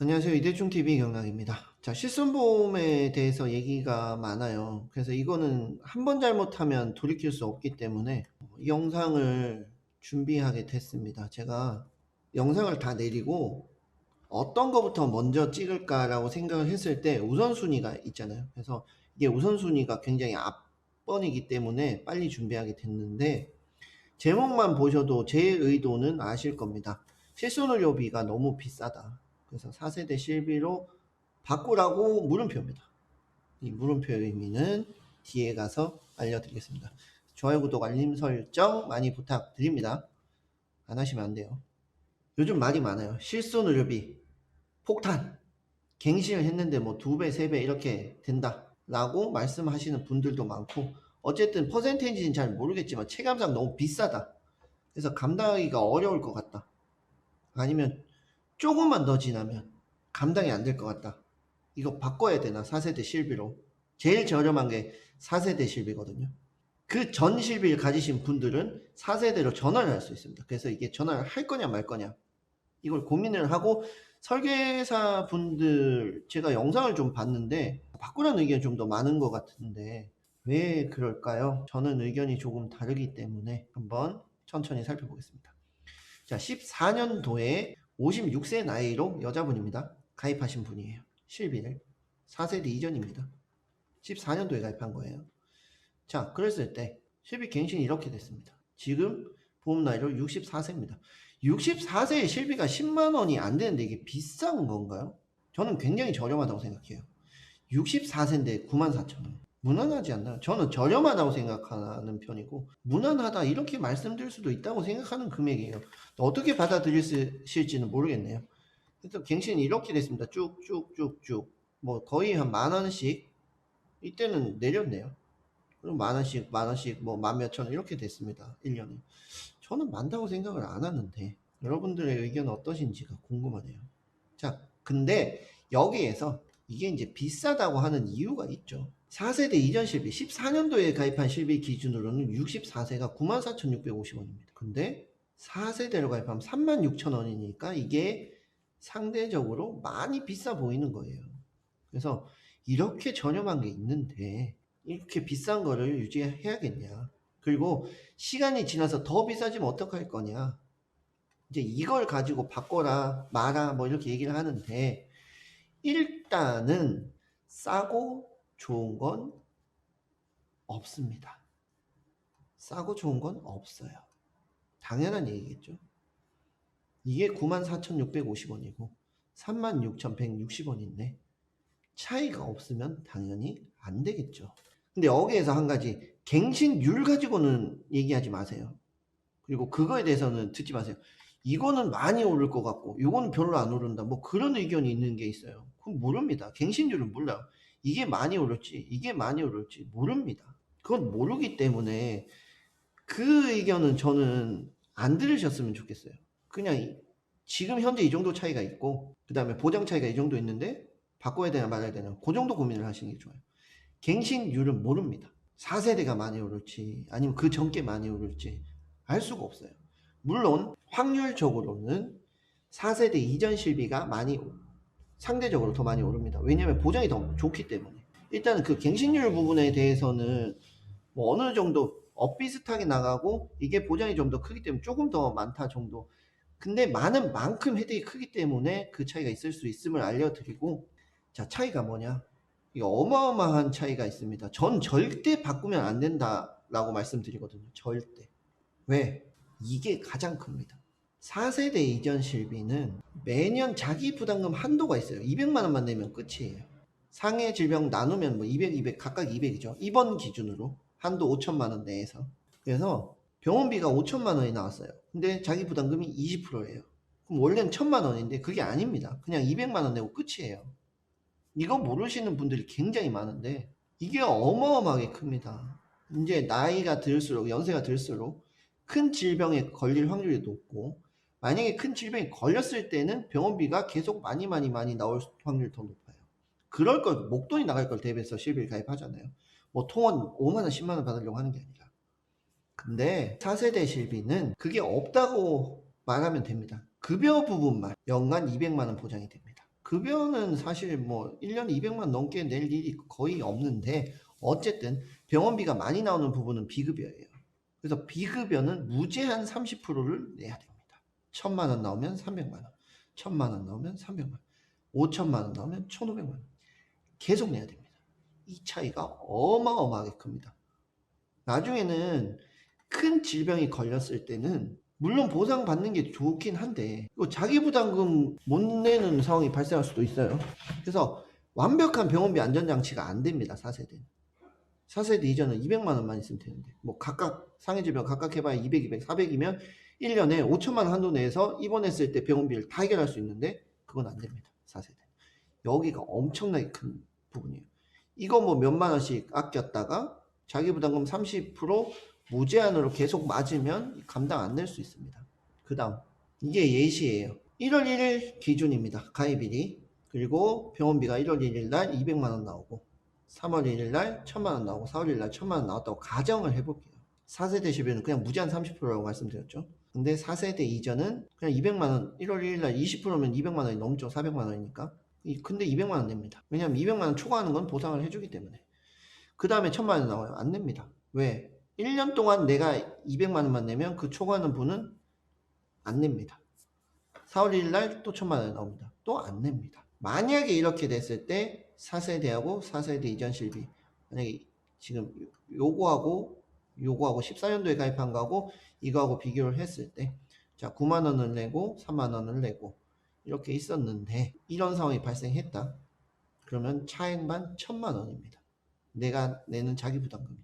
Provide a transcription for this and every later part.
안녕하세요. 이대충TV 경락입니다. 자, 실손보험에 대해서 얘기가 많아요. 그래서 이거는 한 번 잘못하면 돌이킬 수 없기 때문에 이 영상을 준비하게 됐습니다. 제가 영상을 다 내리고 어떤 거부터 먼저 찍을까라고 생각을 했을 때 우선순위가 있잖아요. 그래서 이게 우선순위가 굉장히 앞번이기 때문에 빨리 준비하게 됐는데, 제목만 보셔도 제 의도는 아실 겁니다. 실손의료비가 너무 비싸다. 그래서 4세대 실비로 바꾸라고 물음표입니다. 이 물음표의 의미는 뒤에 가서 알려드리겠습니다. 좋아요, 구독, 알림 설정 많이 부탁드립니다. 안 하시면 안 돼요. 요즘 말이 많아요. 실손의료비 폭탄, 갱신을 했는데 뭐 2배, 3배 이렇게 된다 라고 말씀하시는 분들도 많고, 어쨌든 퍼센테이지는 잘 모르겠지만 체감상 너무 비싸다, 그래서 감당하기가 어려울 것 같다, 아니면 조금만 더 지나면 감당이 안 될 것 같다, 이거 바꿔야 되나 4세대 실비로. 제일 저렴한 게 4세대 실비거든요. 그 전 실비를 가지신 분들은 4세대로 전환을 할 수 있습니다. 그래서 이게 전환을 할 거냐 말 거냐 이걸 고민을 하고, 설계사 분들 제가 영상을 좀 봤는데 바꾸라는 의견이 좀 더 많은 것 같은데 왜 그럴까요? 저는 의견이 조금 다르기 때문에 한번 천천히 살펴보겠습니다. 자, 14년도에 56세 나이로 여자분입니다. 가입하신 분이에요. 실비를 4세대 이전입니다. 14년도에 가입한 거예요. 자, 그랬을 때 실비 갱신이 이렇게 됐습니다. 지금 보험 나이로 64세입니다. 64세의 실비가 10만 원이 안 되는데 이게 비싼 건가요? 저는 굉장히 저렴하다고 생각해요. 64세인데 94,000원. 무난하지 않나요? 저는 저렴하다고 생각하는 편이고, 무난하다 이렇게 말씀드릴 수도 있다고 생각하는 금액이에요. 어떻게 받아들이실지는 모르겠네요. 그래서 갱신이 이렇게 됐습니다. 쭉쭉쭉쭉 뭐 거의 한 만 원씩 이때는 내렸네요. 그럼 만 원씩 만 원씩 뭐 만 몇천 원 이렇게 됐습니다. 1년에. 저는 많다고 생각을 안 하는데 여러분들의 의견은 어떠신지가 궁금하네요. 자, 근데 여기에서 이게 이제 비싸다고 하는 이유가 있죠. 4세대 이전 실비, 14년도에 가입한 실비 기준으로는 64세가 94,650원입니다. 근데 4세대로 가입하면 36,000원이니까 이게 상대적으로 많이 비싸 보이는 거예요. 그래서 이렇게 저렴한 게 있는데 이렇게 비싼 거를 유지해야겠냐. 그리고 시간이 지나서 더 비싸지면 어떡할 거냐. 이제 이걸 가지고 바꿔라, 마라, 뭐 이렇게 얘기를 하는데, 일단은 싸고 좋은 건 없습니다. 싸고 좋은 건 없어요. 당연한 얘기겠죠. 이게 94,650원이고 36,160원인데 차이가 없으면 당연히 안 되겠죠. 근데 여기에서 한 가지, 갱신율 가지고는 얘기하지 마세요. 그리고 그거에 대해서는 듣지 마세요. 이거는 많이 오를 것 같고 이거는 별로 안 오른다, 뭐 그런 의견이 있는 게 있어요. 그건 모릅니다. 갱신율은 몰라요. 이게 많이 오를지 이게 많이 오를지 모릅니다. 그건 모르기 때문에 그 의견은 저는 안 들으셨으면 좋겠어요. 그냥 지금 현재 이 정도 차이가 있고 그 다음에 보장 차이가 이 정도 있는데 바꿔야 되나 말아야 되나, 그 정도 고민을 하시는 게 좋아요. 갱신율은 모릅니다. 4세대가 많이 오를지 아니면 그 전께 많이 오를지 알 수가 없어요. 물론 확률적으로는 4세대 이전 실비가 많이, 상대적으로 더 많이 오릅니다. 왜냐하면 보장이 더 좋기 때문에. 일단은 그 갱신율 부분에 대해서는 뭐 어느 정도 엇비슷하게 나가고 이게 보장이 좀 더 크기 때문에 조금 더 많다 정도. 근데 많은 만큼 혜택이 크기 때문에 그 차이가 있을 수 있음을 알려드리고, 자, 차이가 뭐냐? 이게 어마어마한 차이가 있습니다. 전 절대 바꾸면 안 된다라고 말씀드리거든요. 절대. 왜? 이게 가장 큽니다. 4세대 이전 실비는 매년 자기 부담금 한도가 있어요. 200만 원만 내면 끝이에요. 상해 질병 나누면 뭐 200, 200 각각 200이죠. 입원 기준으로 한도 5천만 원 내에서. 그래서 병원비가 5천만 원이 나왔어요. 근데 자기 부담금이 20%예요. 그럼 원래는 1천만 원인데 그게 아닙니다. 그냥 200만 원 내고 끝이에요. 이거 모르시는 분들이 굉장히 많은데 이게 어마어마하게 큽니다. 이제 나이가 들수록, 연세가 들수록 큰 질병에 걸릴 확률이 높고, 만약에 큰 질병에 걸렸을 때는 병원비가 계속 많이 나올 확률이 더 높아요. 그럴 걸, 목돈이 나갈 걸 대비해서 실비를 가입하잖아요. 뭐 통원 5만 원, 10만 원 받으려고 하는 게 아니라. 근데 4세대 실비는 그게 없다고 말하면 됩니다. 급여 부분만 연간 200만 원 보장이 됩니다. 급여는 사실 뭐 1년에 200만 넘게 낼 일이 거의 없는데 어쨌든 병원비가 많이 나오는 부분은 비급여예요. 그래서 비급여는 무제한 30%를 내야 됩니다. 1000만 원 나오면 300만 원, 1000만 원 나오면 300만 원, 5천만 원 나오면 1500만 원 계속 내야 됩니다. 이 차이가 어마어마하게 큽니다. 나중에는 큰 질병이 걸렸을 때는 물론 보상받는 게 좋긴 한데 자기 부담금 못 내는 상황이 발생할 수도 있어요. 그래서 완벽한 병원비 안전장치가 안 됩니다. 4세대는. 4세대 이전은 200만 원만 있으면 되는데 뭐 각각 상해질병 각각 해봐야 200, 200, 400이면 1년에 5천만 원 한도 내에서 입원했을 때 병원비를 다 해결할 수 있는데 그건 안 됩니다. 4세대. 여기가 엄청나게 큰 부분이에요. 이거 뭐 몇만 원씩 아꼈다가 자기 부담금 30% 무제한으로 계속 맞으면 감당 안 될 수 있습니다. 그 다음 이게 예시예요. 1월 1일 기준입니다. 가입일이. 그리고 병원비가 1월 1일 날 200만 원 나오고 3월 1일 날 1000만 원 나오고 4월 1일 날 1000만 원 나왔다고 가정을 해볼게요. 4세대 시비는 그냥 무제한 30%라고 말씀드렸죠. 근데 4세대 이전은 그냥 200만 원 1월 1일 날 20%면 200만 원이 넘죠. 400만 원이니까. 근데 200만 원 냅니다. 왜냐면 200만 원 초과하는 건 보상을 해주기 때문에. 그 다음에 1000만 원 나와요. 안 냅니다. 왜? 1년 동안 내가 200만 원만 내면 그 초과하는 분은 안 냅니다. 4월 1일 날 또 1000만 원이 나옵니다. 또 안 냅니다. 만약에 이렇게 됐을 때 4세대하고 4세대 이전 실비 만약에 지금 요거하고 14년도에 가입한 거하고 이거하고 비교를 했을 때 자 9만 원을 내고 3만 원을 내고 이렇게 있었는데 이런 상황이 발생했다. 그러면 차액만 1000만 원입니다. 내가 내는 자기 부담금이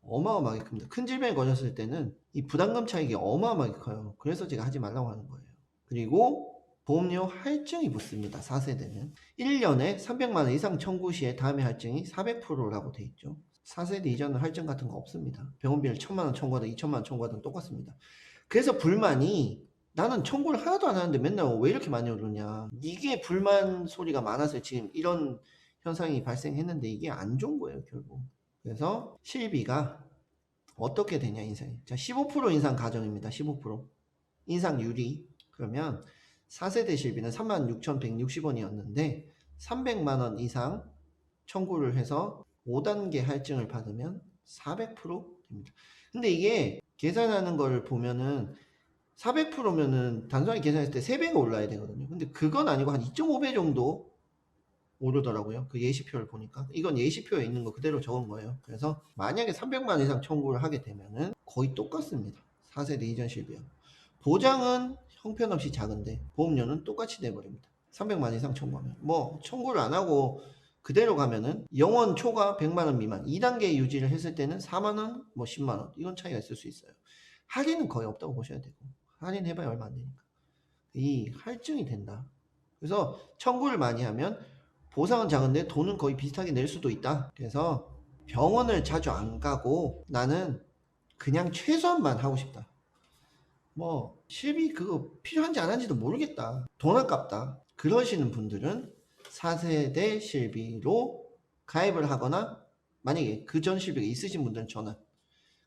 어마어마하게 큽니다. 큰 질병에 걸렸을 때는 이 부담금 차익이 어마어마하게 커요. 그래서 제가 하지 말라고 하는 거예요. 그리고 보험료 할증이 붙습니다. 4세대는 1년에 300만 원 이상 청구 시에 다음에 할증이 400%라고 돼 있죠. 4세대 이전은 할증 같은 거 없습니다. 병원비를 1000만 원 청구하든 2000만 원 청구하든 똑같습니다. 그래서 불만이 나는 청구를 하나도 안 하는데 맨날 왜 이렇게 많이 오르냐. 이게 불만 소리가 많아서 지금 이런 현상이 발생했는데 이게 안 좋은 거예요, 결국. 그래서 실비가 어떻게 되냐, 인상이. 자, 15% 인상 가정입니다. 15%. 인상률이. 그러면 4세대 실비는 36,160원이었는데 300만 원 이상 청구를 해서 5단계 할증을 받으면 400% 됩니다. 근데 이게 계산하는 걸 보면은 400%면은 단순하게 계산했을 때 3배가 올라야 되거든요. 근데 그건 아니고 한 2.5배 정도 오르더라고요. 그 예시표를 보니까. 이건 예시표에 있는 거 그대로 적은 거예요. 그래서 만약에 300만 이상 청구를 하게 되면은 거의 똑같습니다. 4세대 이전 실비요. 보장은 형편없이 작은데 보험료는 똑같이 내버립니다. 300만 이상 청구하면. 뭐 청구를 안 하고 그대로 가면은 영원 초과 100만 원 미만 2단계 유지를 했을 때는 4만 원, 뭐 10만 원 이건 차이가 있을 수 있어요. 할인은 거의 없다고 보셔야 되고 할인해봐야 얼마 안 되니까. 이 할증이 된다. 그래서 청구를 많이 하면 보상은 작은데 돈은 거의 비슷하게 낼 수도 있다. 그래서 병원을 자주 안 가고 나는 그냥 최소한만 하고 싶다. 뭐 실비 그거 필요한지 안 한지도 모르겠다. 돈 아깝다. 그러시는 분들은 4세대 실비로 가입을 하거나 만약에 그 전 실비가 있으신 분들은 전환.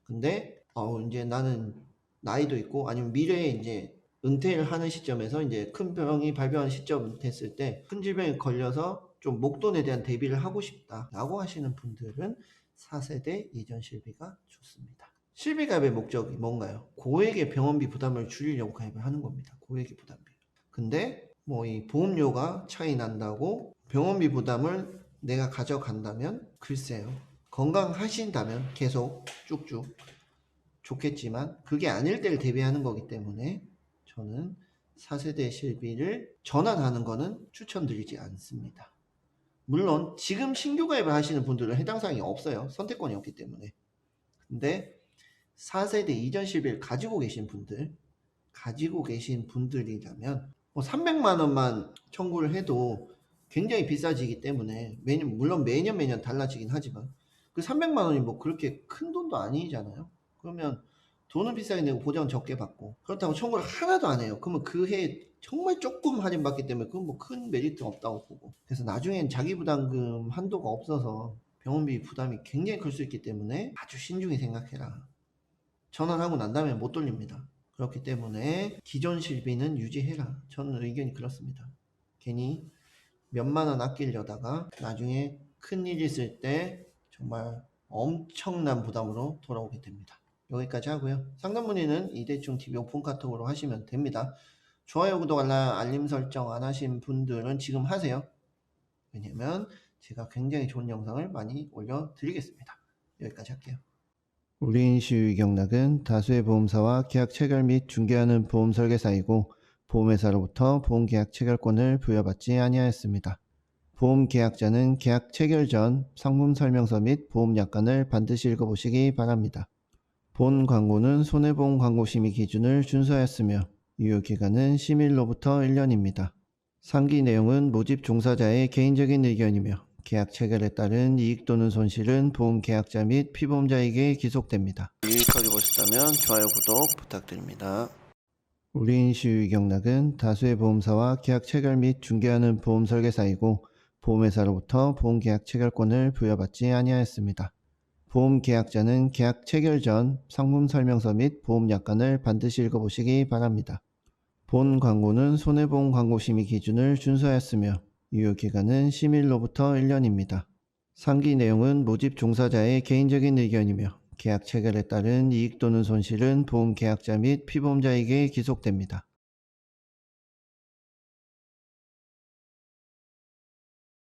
근데 이제 나는 나이도 있고 아니면 미래에 이제 은퇴를 하는 시점에서 이제 큰 병이 발병하는 시점 됐을 때 큰 질병에 걸려서 좀 목돈에 대한 대비를 하고 싶다라고 하시는 분들은 4세대 이전 실비가 좋습니다. 실비 가입의 목적이 뭔가요? 고액의 병원비 부담을 줄이려고 가입을 하는 겁니다. 고액의 부담비. 근데 뭐 이 보험료가 차이 난다고 병원비 부담을 내가 가져간다면 글쎄요. 건강하신다면 계속 쭉쭉 좋겠지만 그게 아닐 때를 대비하는 거기 때문에 저는 4세대 실비를 전환하는 거는 추천드리지 않습니다. 물론 지금 신규 가입을 하시는 분들은 해당 사항이 없어요. 선택권이 없기 때문에. 근데 4세대 이전 실비를 가지고 계신 분들이라면 뭐 300만 원만 청구를 해도 굉장히 비싸지기 때문에 물론 매년 달라지긴 하지만 그 300만 원이 뭐 그렇게 큰 돈도 아니잖아요. 그러면 돈은 비싸게 내고 보장은 적게 받고 그렇다고 청구를 하나도 안 해요. 그러면 그 해에 정말 조금 할인받기 때문에 그건 뭐 큰 메리트 없다고 보고 그래서 나중엔 자기 부담금 한도가 없어서 병원비 부담이 굉장히 클 수 있기 때문에 아주 신중히 생각해라. 전환하고 난 다음에 못 돌립니다. 그렇기 때문에 기존 실비는 유지해라. 저는 의견이 그렇습니다. 괜히 몇만 원 아끼려다가 나중에 큰일 있을 때 정말 엄청난 부담으로 돌아오게 됩니다. 여기까지 하고요. 상담 문의는 이대충TV 오픈 카톡으로 하시면 됩니다. 좋아요, 구독, 알림 설정 안 하신 분들은 지금 하세요. 왜냐면 제가 굉장히 좋은 영상을 많이 올려드리겠습니다. 여기까지 할게요. 우리인슈 경락은 다수의 보험사와 계약 체결 및 중개하는 보험 설계사이고 보험회사로부터 보험계약 체결권을 부여받지 아니하였습니다. 보험계약자는 계약 체결 전 상품설명서 및 보험약관을 반드시 읽어보시기 바랍니다. 본 광고는 손해보험 광고심의 기준을 준수하였으며 유효기간은 심의일로부터 1년입니다. 상기 내용은 모집 종사자의 개인적인 의견이며 계약 체결에 따른 이익 또는 손실은 보험계약자 및 피보험자에게 기속됩니다. 유익하게 보셨다면 좋아요, 구독 부탁드립니다. 우리인슈 위경락은 다수의 보험사와 계약 체결 및 중개하는 보험 설계사이고 보험회사로부터 보험계약 체결권을 부여받지 아니하였습니다. 보험계약자는 계약 체결 전 상품설명서 및 보험약관을 반드시 읽어보시기 바랍니다. 본 광고는 손해보험 광고심의 기준을 준수하였으며 유효기간은 심의일로부터 1년입니다. 상기 내용은 모집 종사자의 개인적인 의견이며 계약 체결에 따른 이익 또는 손실은 보험계약자 및 피보험자에게 기속됩니다.